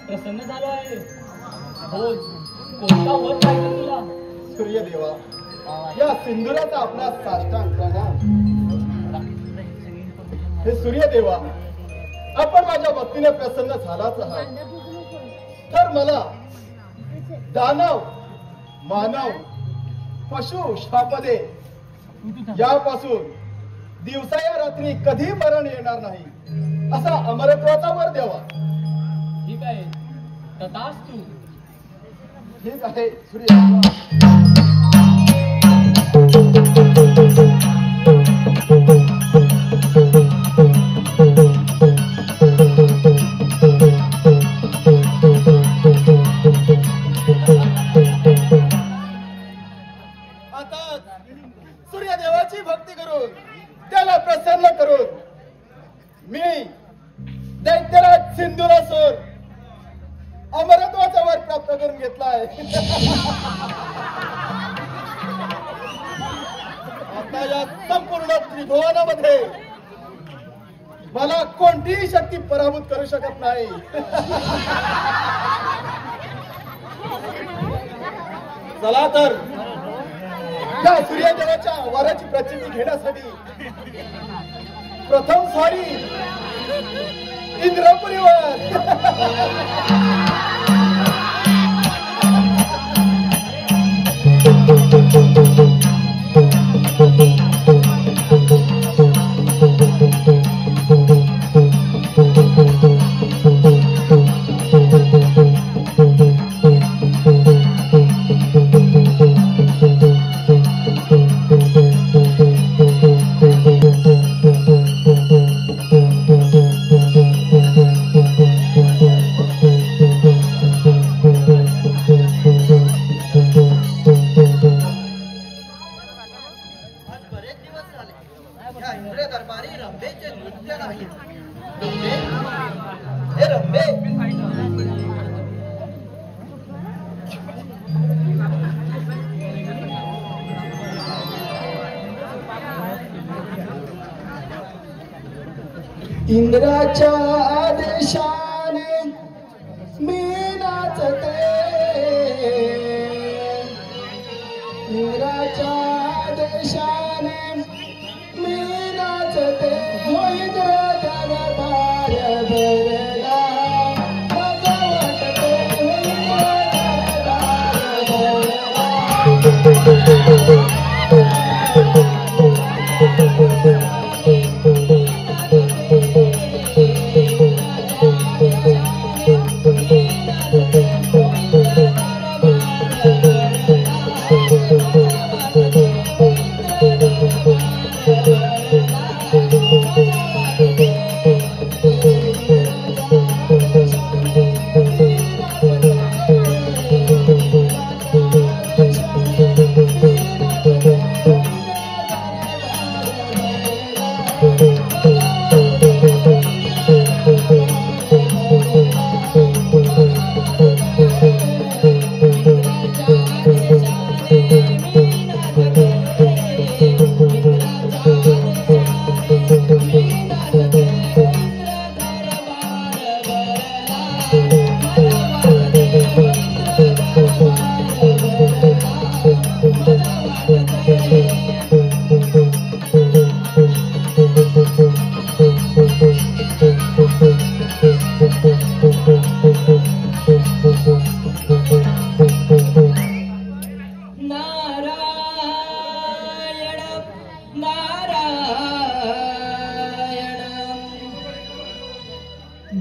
प्रसन्न झालो आहे. हो, कोणता वर पाहिजे तुला? सूर्यदेवा, या सिंधुराचा आपला साष्टांग प्रणाम. हे सूर्यदेवा, आपण माझ्या भक्तीने प्रसन्न झालाच आहात, तर मला दानव, मानव, पशु, शापदे यापासून दिवसा या रात्री कधी मरण येणार नाही असा अमरत्वाचा वर द्यावा. ठीक आहे, तथास्तु. ठीक आहे सूर्यदेवा. आता सूर्यदेवाची भक्ती करून त्याला प्रसन्न करून मी दैत्यराज सिंधुरासूर अमरत्वाचा वर प्राप्त करून घेतला आहे. आता या संपूर्ण त्रिभुवनामध्ये मला कोणतीही शक्ती पराभूत करू शकत नाही. चला तर या सूर्यदेवाच्या वराची प्रचिती घेण्यासाठी प्रथम स्वारी इंद्रपुरीवर. इंद्राच्या आदेशाने मी नाचते. इंद्राच्या आदेशाने मी नाचते. हो इंद्र दरबार भरला मग वाटते. हो इंद्र दरबार भरला.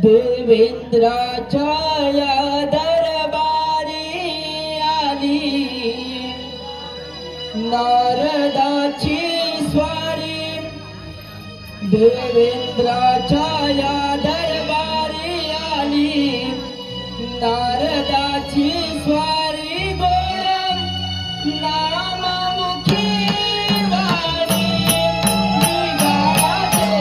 देवेंद्राच्या या दरबारी आली नारदाची स्वारी. देवेंद्राच्या या दरबारी आली नारदाची स्वारी. गोड नाममुखी वाणी निघाले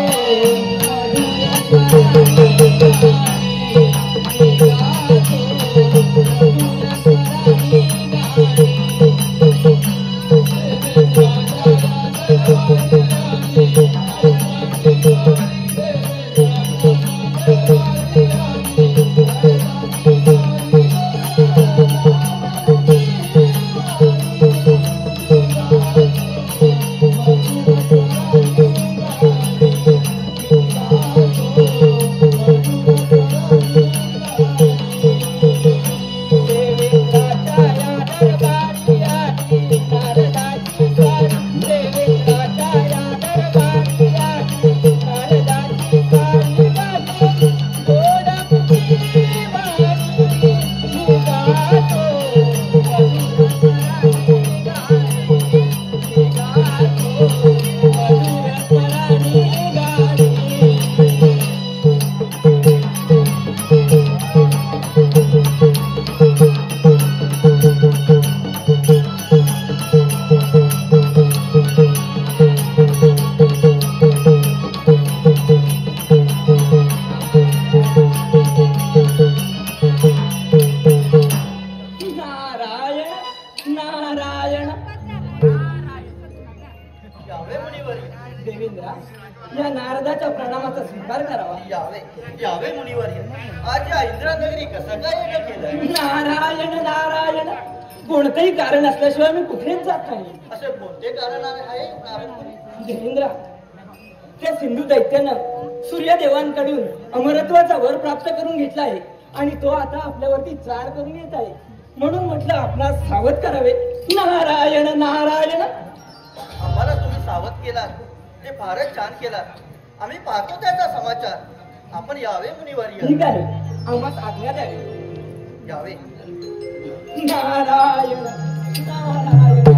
या नारदाच्या प्रणामाचा स्वीकार करावा. यावे यावे मुनिवर्य. आज या इंद्रानगरी कसं काय येणं केलं? नारायण नारायण, कोणतंही कारण असल्याशिवाय मी कुठेच जात नाही. असे कोणते कारण आहे नारद मुनी? देवेंद्र, त्या सिंधू दैत्यानं सूर्यदेवांकडून अमरत्वाचा वर प्राप्त करून घेतला आहे आणि तो आता आपल्यावरती चाल करून येत आहे. म्हणून म्हटलं आपणास सावध करावे. नारायण नारायण. आम्हाला तुम्ही सावध केलात ते फारच छान केलात. आम्ही पाहतो त्याचा समाचार. आपण यावे मुनिवर्य. ठीक आहे, आम्हाला आज्ञा द्यावी. यावे. नारायण नारायण.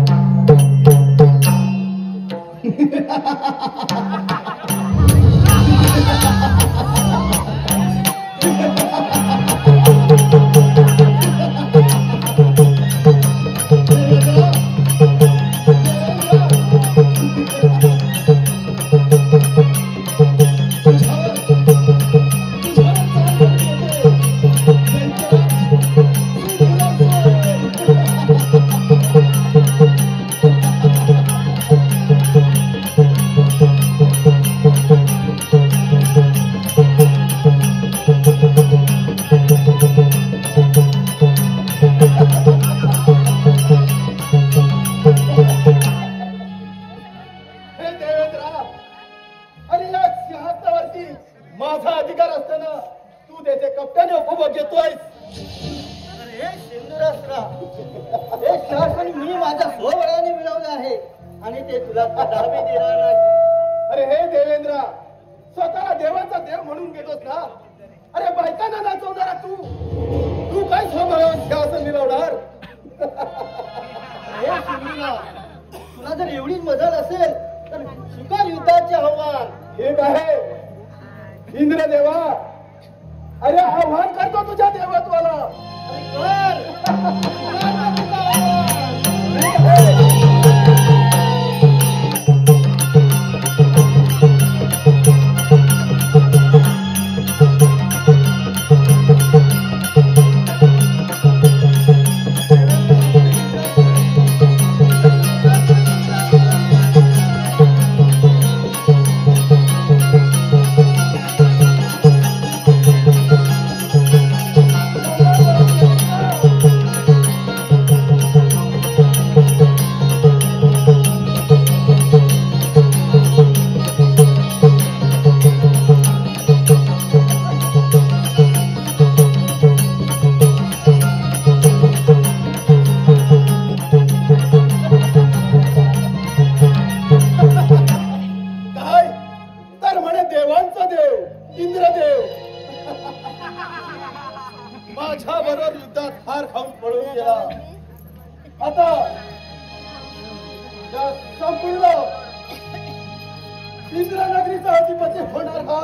माझा अधिकार असताना तू त्याचे कप्ताने उपभोग घेतोयस. अरे सिंधुराष्ट्रा, हे शासन मी माझ्या स्वबळाने मिळवलं आहे आणि ते तुला कदापि देणार नाही. अरे हे देवेंद्र, स्वतःला देवाचा देव म्हणून घेतोस ना. अरे बायकांना नाचवणारा तू काय स्वबळावर शासन मिळवणार? हे सिंधुरा, तुला जर एवढीच मदत असेल तर स्वीकार युद्धाचे आव्हान. ठीक आहे इंद्रदेवा, अरे आव्हान करतो तुझ्या देवत्वाला. माझ्या बरोबर युद्धात हार खाऊन पळून गेला. आता या संपूर्ण इंद्रनगरीचा अधिपती होणार हा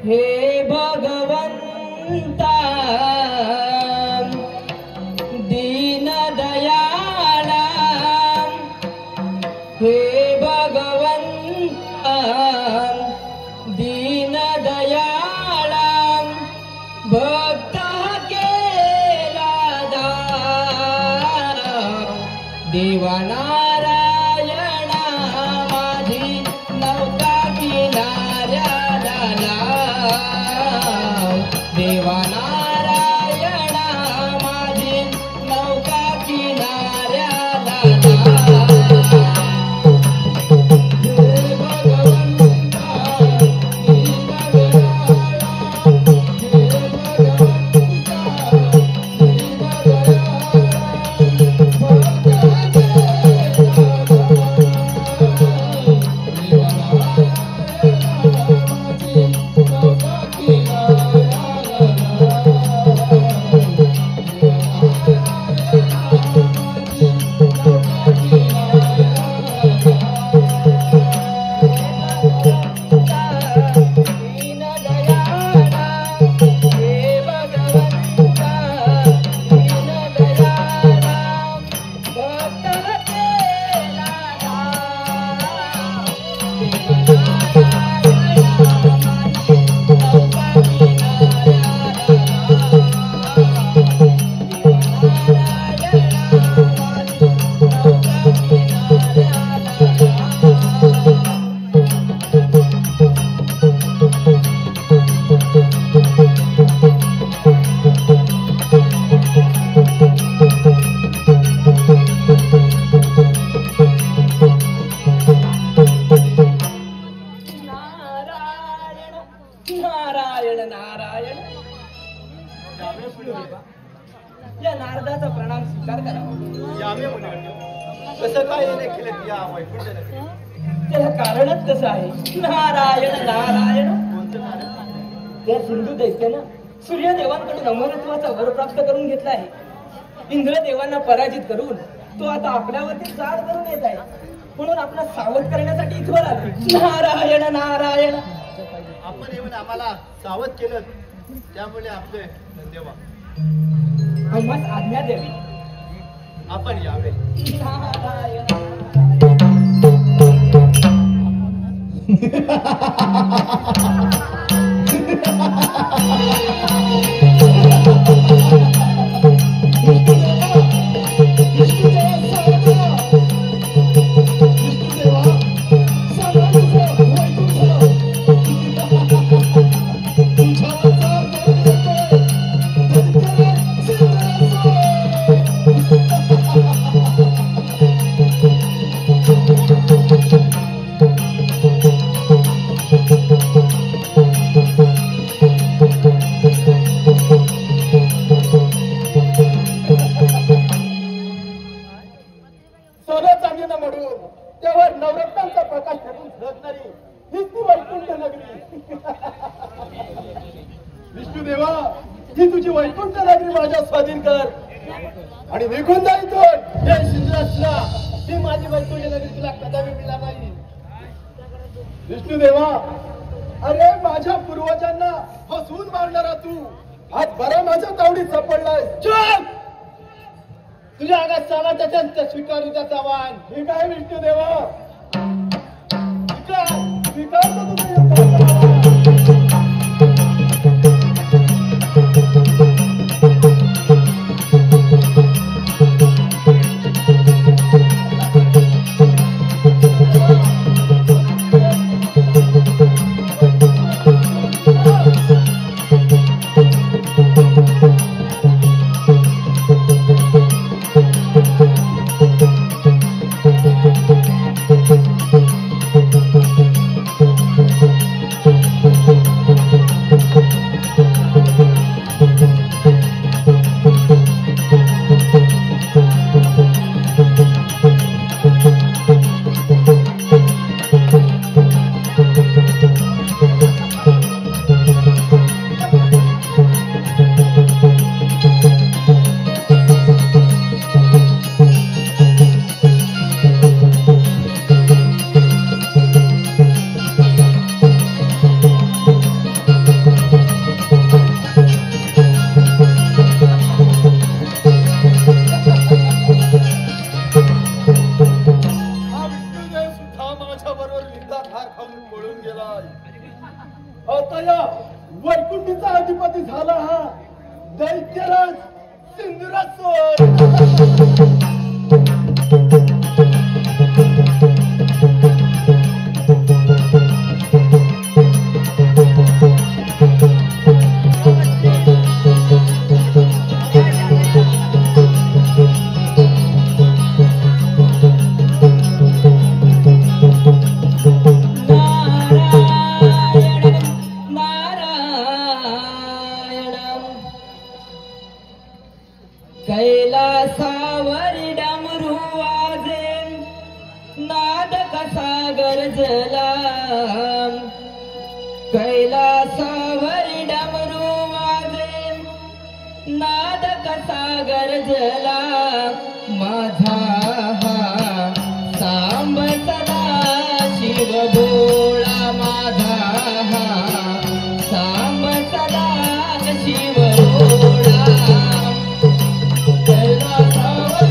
हे भगवंता दीन दयाला, हे भगवंता दीन दयाला, भक्त केला देवा नारायणा माझी नौका किनाऱ्याला देवा नारायणा माझी नौका किनाऱ्याला विष्णुदेवा, या नारदाचा प्रणाम स्वीकार करावा. यावे मुनिवर्य. कसं काय येणे केलं या वैकुंठ नगरी? त्याला कारणच कसं आहे. नारायण नारायण. कोणतं कारण? त्या सिंधू दैत्यानं सूर्यदेवांकडून अमरत्वाचा वर प्राप्त करून घेतला आहे. इंद्रदेवांना पराजित करून तो आता आपल्यावरती चाल करून येत आहे. म्हणून आपला सावध करण्यासाठी इथवर आले. नारायण नारायण. आपण येऊन आम्हाला सावध केलं, त्यामुळे आपले देवा आम्हास आज्ञा द्यावी. आपण यावे. नारायण विष्णुदेवा, ही तुझी वैकुंठ नगरी माझ्या स्वाधीन कर आणि निघून जा इथून. हे सिंधुराष्ट्रा, ही माझी वैकुंठ नगरी तुला कदापि मिळणार नाही. विष्णुदेवा, अरे माझ्या पूर्वजांना फसवून मारणारा तू आज बरा माझ्या तावडीत सापडलाय. चल, तुझ्या आगात चाला त्याच्या स्वीकारू त्याचा आव्हान. ठीक आहे विष्णुदेवा, स्वीकार. स्वीकारतो तुझं. वैकुंठीचा अधिपती झाला हा दैत्यराज सिंधुरासोर. कैलासावर डमरू वाजे नाद कसा गरजला. कैलासावर डमरू वाजे नाद कसा गरजला. माझा हा सांब सदा शिव भोळा. माझा हा सांब सदा शिव भोळा. कैलासावर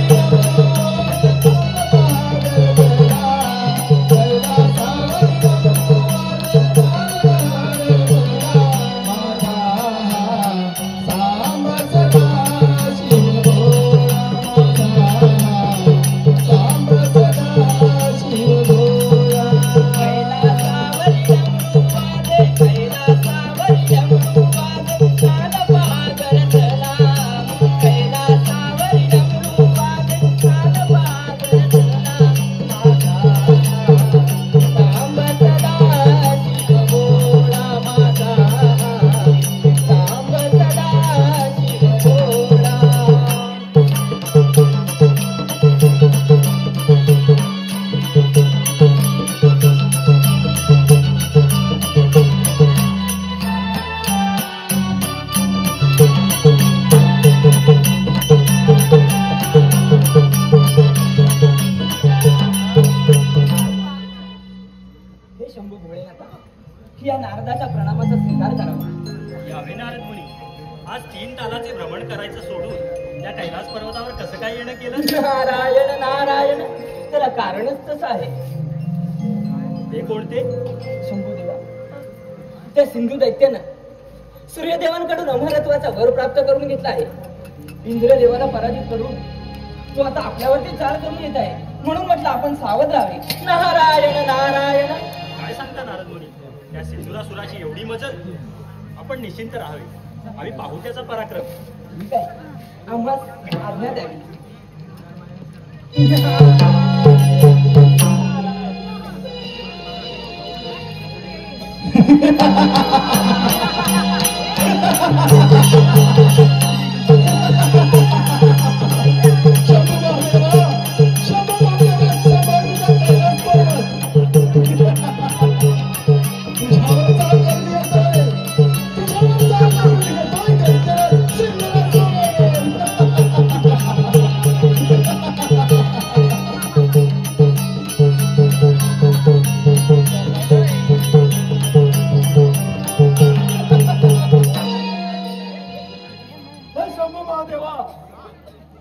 जगाचे भ्रमण करायचं सोडून त्या कैलास पर्वतावर कसं काय येणं केलं? नारायण नारायण, त्याला कारणच तसं आहे. ते कोणते? शंभूदेवा, त्या सिंधू दैत्यानं सूर्यदेवांकडून अमरत्वाचा वर प्राप्त करून घेतला आहे. इंद्रदेवाला पराजित करून तो आता आपल्यावरती चाल करून येत आहे. म्हणून म्हटलं आपण सावध राहावे. नारायण नारायण. काय सांगता नारद मुनी? त्या सिंधुरासुराची एवढी मजल? आपण निश्चिंत राहावे. आम्ही पाहू त्याचा पराक्रम. ठीक आहे, आम्हाला आज्ञा द्यावी.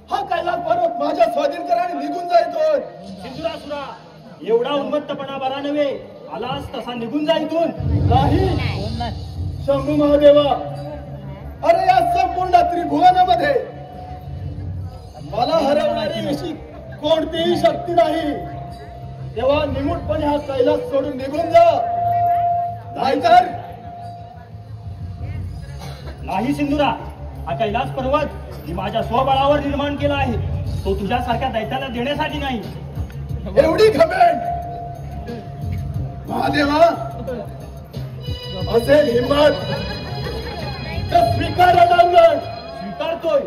हा कैलास पर्वत माझ्या स्वाधीन करा आणि निघून जायचो. सिंधुरासुरा, एवढा उन्मत्तपणा बरा नव्हे. आलास तसा निघून जा इथून. नाही शंभू महादेवा, अरे या संपूर्ण त्रिभुवनामध्ये मला हरवणारी अशी कोणतीही शक्ती नाही. तेव्हा निमूटपणे हा कैलास सोडून निघून जा. नाहीतर नाही सिंधुरा, हा कैलास पर्वत मी माझ्या स्वबळावर निर्माण केला आहे. तो तुझ्यासारख्या दैत्याला देण्यासाठी नाही. एवढी घमेंड महादेवा, असेल हिंमत तर स्वीकार रणांगण. स्वीकारतोय.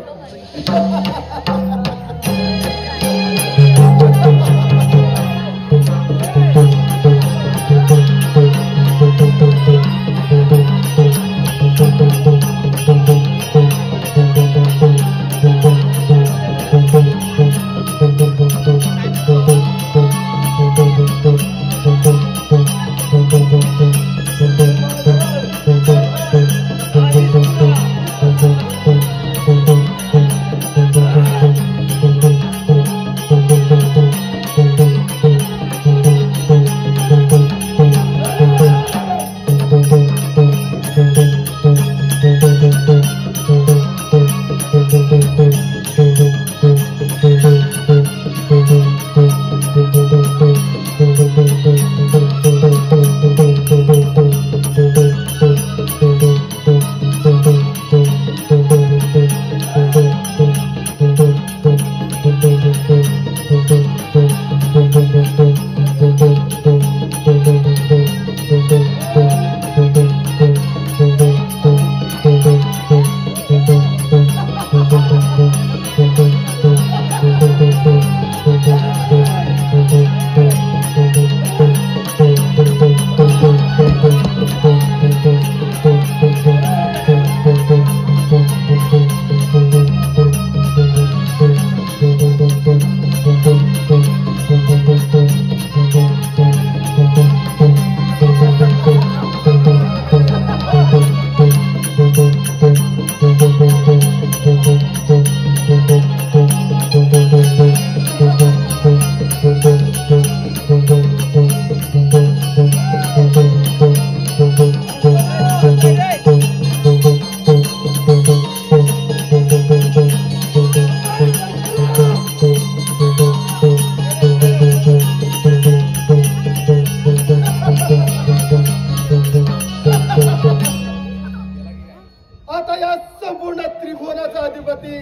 आता या संपूर्ण त्रिभुवनाचा अधिपती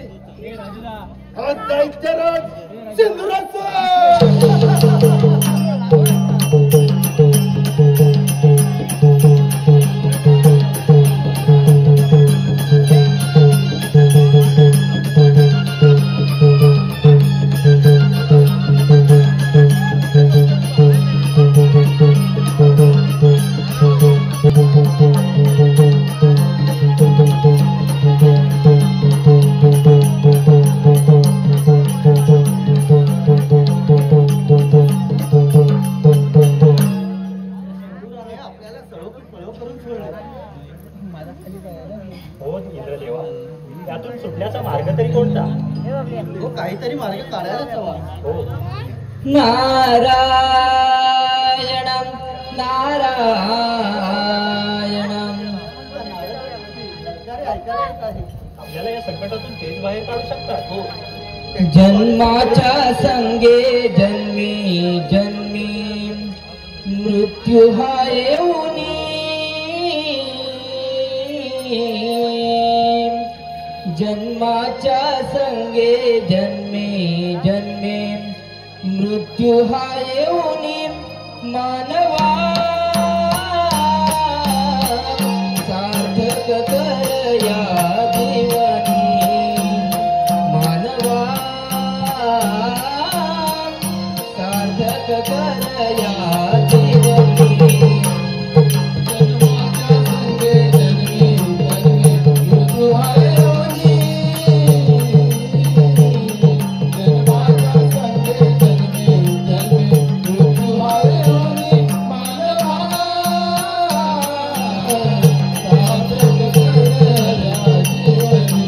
हा दैत्यराज सिंधुरासुर. सुटण्याचा मार्ग तरी कोणता? तो काहीतरी मार्ग काढायलाच हवा. हो, नारायणं नारायणं. ऐकायला येत आहे. आपल्याला या संकटातून तेच बाहेर काढू शकतात. हो, जन्माच्या संगे जन्मी जन्मी मृत्यू हा येऊनी. जन्माच्या संगे जन्मी जन्मी मृत्यू हा येऊनी. मानवा सार्थक कर या जीवनी. मानवा सार्थक कर या जीवनी. जन्माच्या संगे जन्मी जन्मी मृत्यू हा येऊनी. जन्माच्या संगे जन्मी जन्मी मृत्यू हा येऊनी. मानवा सार्थक कर या जीवनी.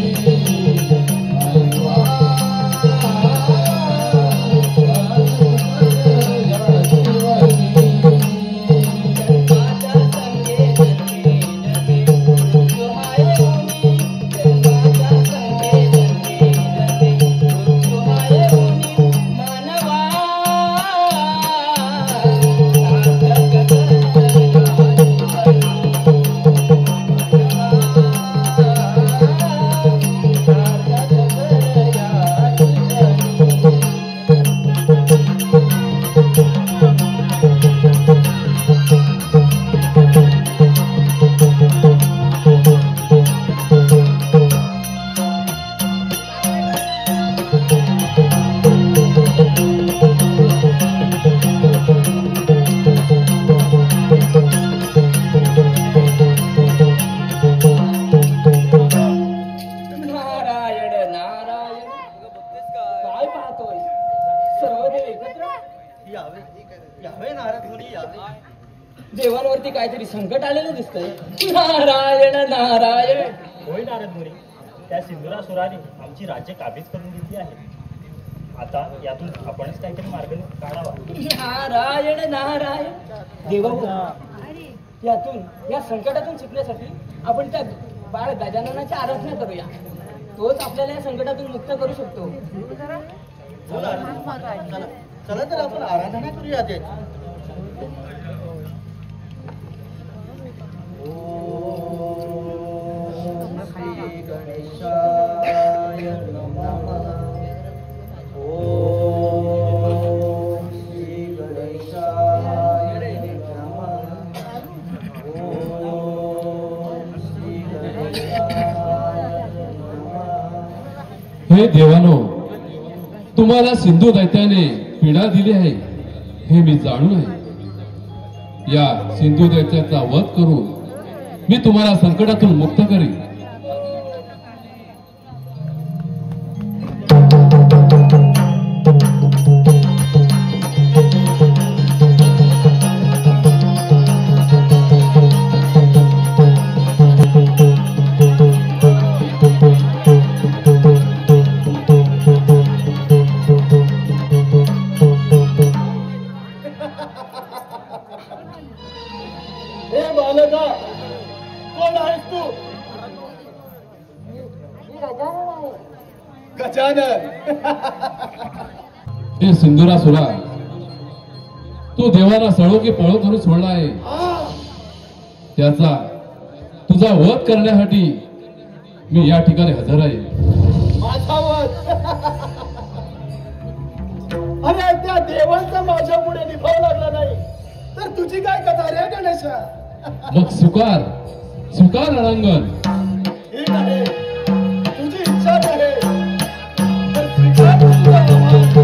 मानवा देवांवरती काहीतरी संकट आलेलं दिसतंय. नारायण नारायण. होय नारद मुनी, त्या सिंधुरासुराने आमची राज्य काबीज करून घेतली आहे. आता यातून आपणच काहीतरी मार्ग काढावा. नारायण नारायण. देवा, यातून या संकटातून सुटण्यासाठी आपण त्या बाळ गजाननाची आराधना करूया. तोच आपल्याला या संकटातून मुक्त करू शकतो. हो नारद. चला चला तर आपण आराधना करूया ते. ओम श्री गणेशाय नमः. ओम श्री गणेशाय नमः. ओम श्री गणेशाय नमः. हे देवानो, तुम्हाला सिंधू दैत्याने पीडा दिली आहे हे मी जाणून आहे. या सिंधू दैत्याचा वध करून मी तुम्हाला संकटातून मुक्त करेन. हे बालका, कोण आहेस तू? गजानन. हे सिंधुरासुरा, तू देवाला सळो की पळो करून सोडला आहे. त्याचा तुझा वध करण्यासाठी मी या ठिकाणी हजर आहे. माझा वध? अरे त्या देवांचा माझ्या पुढे निभाव लागला नाही तर तुझी काय कथा रे गणेशा? मग स्वीकार स्वीकार रणांगण. ठीक आहे, तुझी इच्छा आहे तर स्वीकार तुझा आवाज.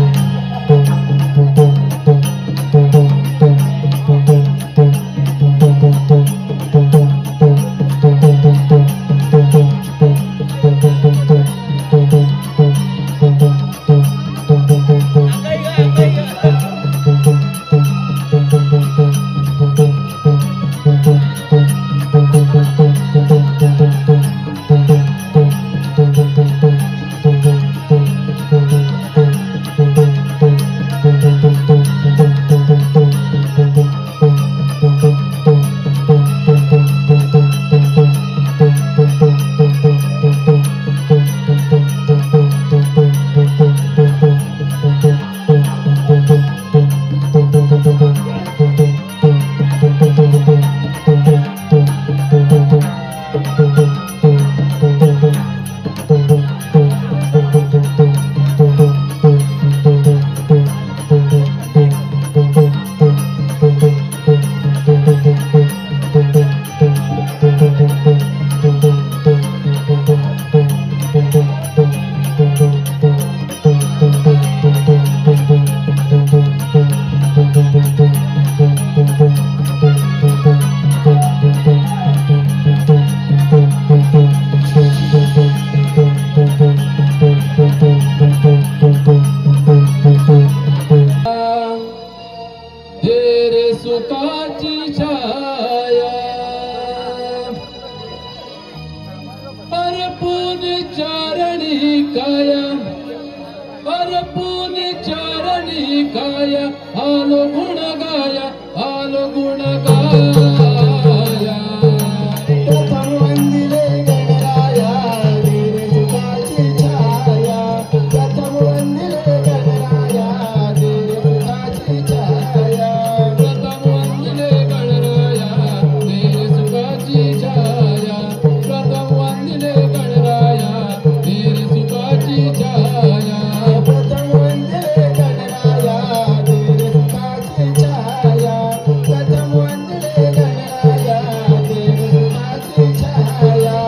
Thank you. चरणी काया अर्पून चरणी काया आलो गुण गाया आलो गुण गाया प्रथम वंदिले गणराया धीर सुखाची छाया प्रथम वंदिले गणराया धीर सुखाची छाया प्रथम वंदिले गणराया धीर सुखाची छाया प्रथम वंदिले गणराया धीर सुखाची छाया प्रथम वंदिले गणराया धीर सुखाची छाया प्रथम वंदिले गणराया धीर सुखाची छाया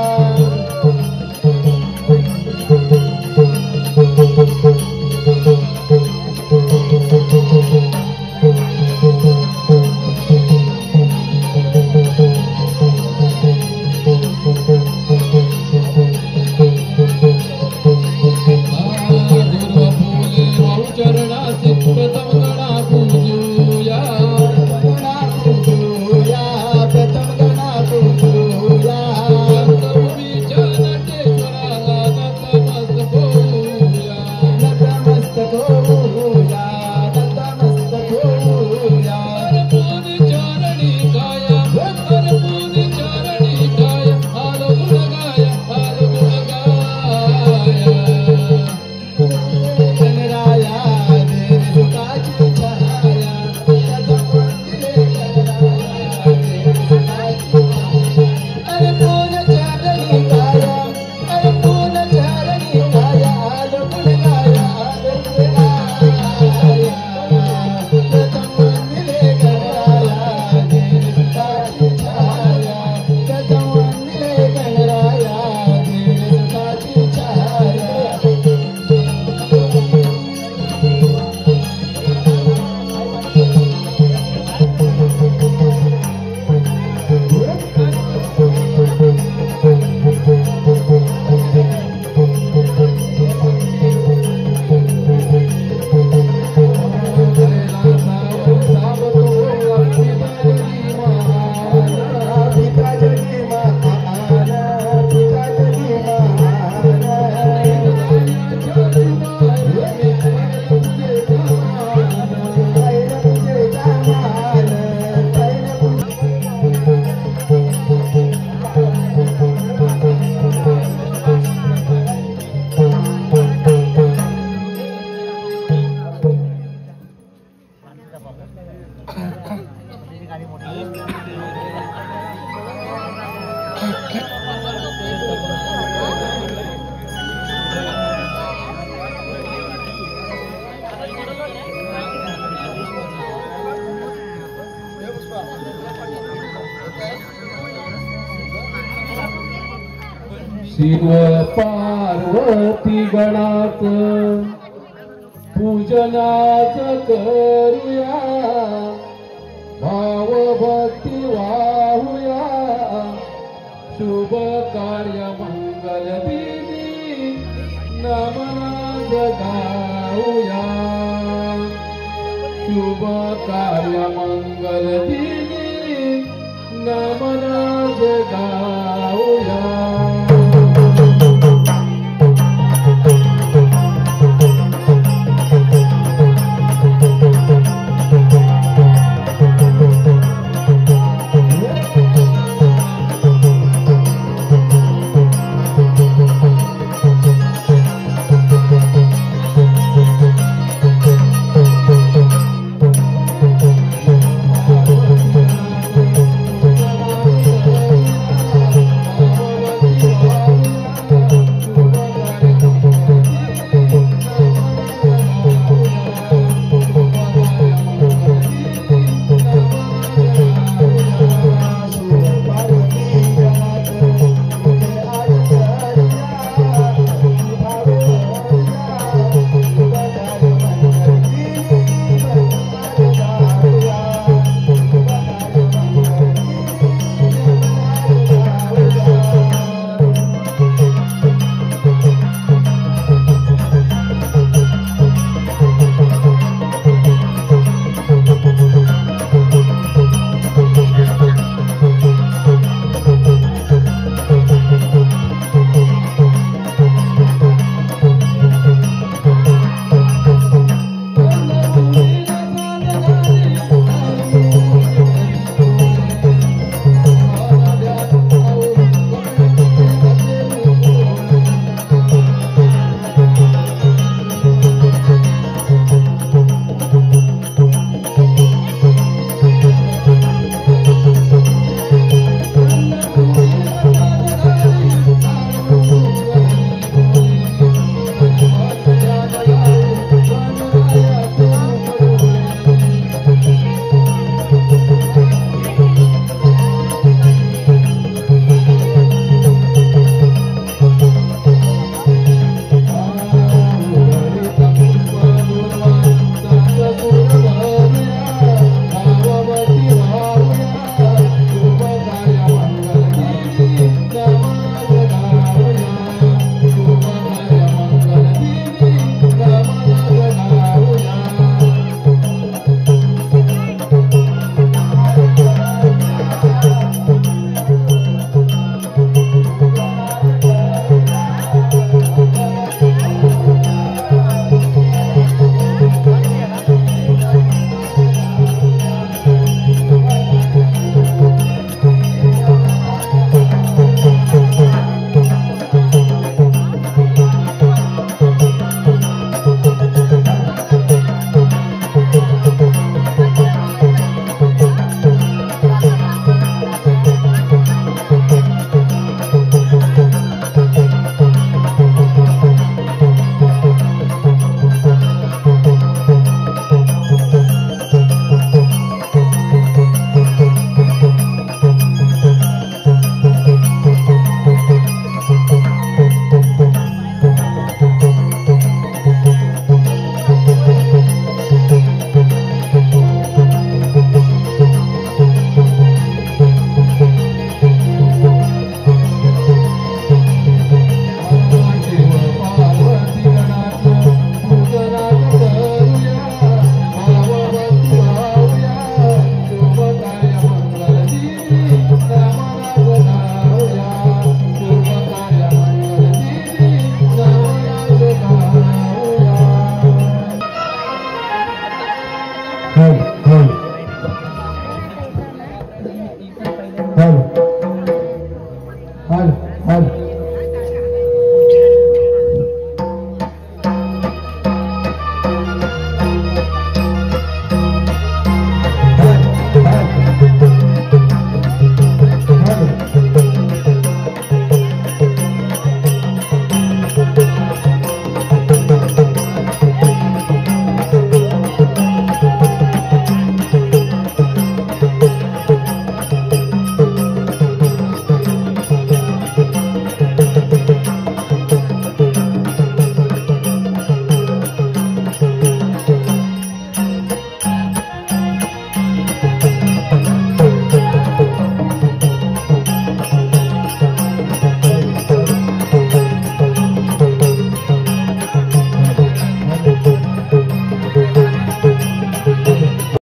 चरणाचे प्रथम गणा पूजूया गणा पूजूया प्रथम गणा पूजूया भूमीच्या नटेश्वराला नतमस्तक होऊया नतमस्तक होऊया नतमस्तक होऊया अर्पून चरणी गाया अर्पून चरणी गाया आलो गुण गाया आलो गुण गाया गणराया धीर सुखाची छाया प्रथम वंदिले गणराया धीर सुखाची अर्पून चरणी गाया अर्पून चरणी गाया आलो गुण गाया आलो गुण गाया प्रथम वंदिले गणराया धीर सुखाची छाया प्रथम वंदिले गणराया धीर सुखाची छाया शिव पार्वती गणात पूजनाच करूया भाव भक्ती वाहूया शुभ कार्य मंगल दिनी नमनाद गाऊया शुभ कार्य मंगल दिनी नमनाद गाऊया